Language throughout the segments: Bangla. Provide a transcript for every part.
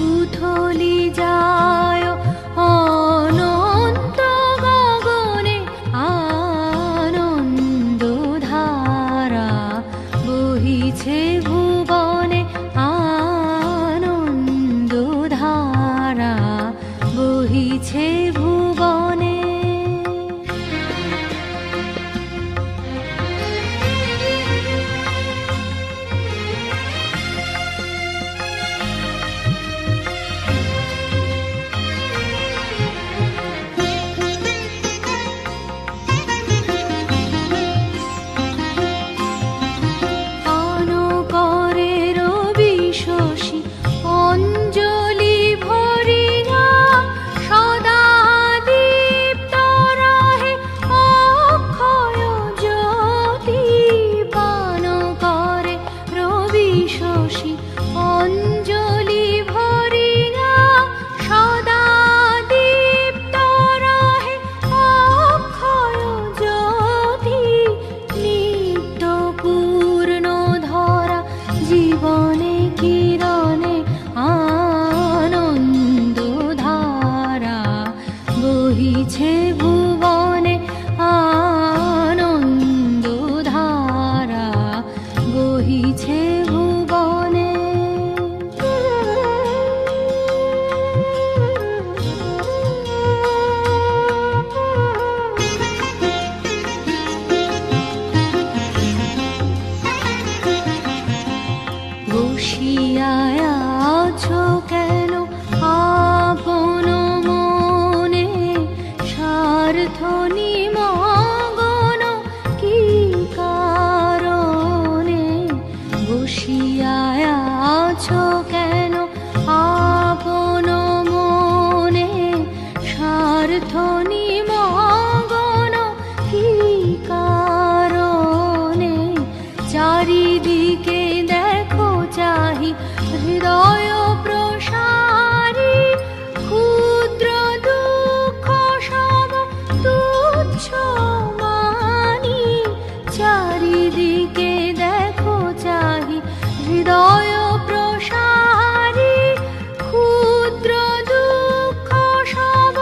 উথলি যায় অনন্ত গগনে, আনন্দ ধারা বহিছে ভুবনে, আনন্দ ধারা বহিছে ভুবনে। অঞ্জলি ভরিয়া সদা দীপ্ত রহে অক্ষয় জ্যোতি, পান করে রবি শশী অঞ্জলি ভরিয়া সদা দীপ্ত রহে অক্ষয় জ্যোতি, নিত্য পূর্ণ ধরা জীবনে কিরণে, আনন্দ ধারা বহিছে ভুবনে, আনন্দ ধারা বহিছে ভুবনে। বসিয়া আছো কেন আপন মনে, স্বার্থ নিমগ্ন কি কারণে? বসিয়া আছো কেন আপন মনে, স্বার্থ নিমগ্ন কি কারণে? চারিদিকে দেখো চাহি হৃদয় প্রসারী, ক্ষুদ্র দুঃখ সব তুচ্ছ মানি। চারিদিকে দেখো চাহি হৃদয় প্রসারী, ক্ষুদ্র দুঃখ সব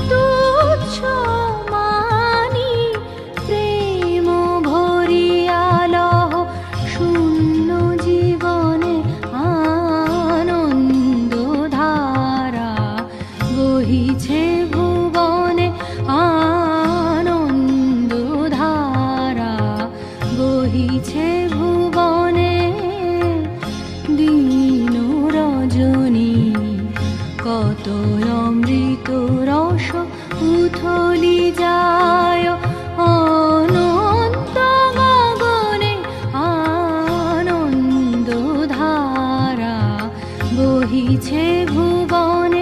তুচ্ছ মানি। প্রেম ভরিয়া লহ শূন্য জীবনে, আনন্দ ধারা বহিছে ভুবনে, আনন্দ ধারা বহিছে ভুবনে। দিন রজনী কত অমৃত রস উথলি যায় অনন্ত গগনে, আনন্দ ধারা বহিছে ভুবনে।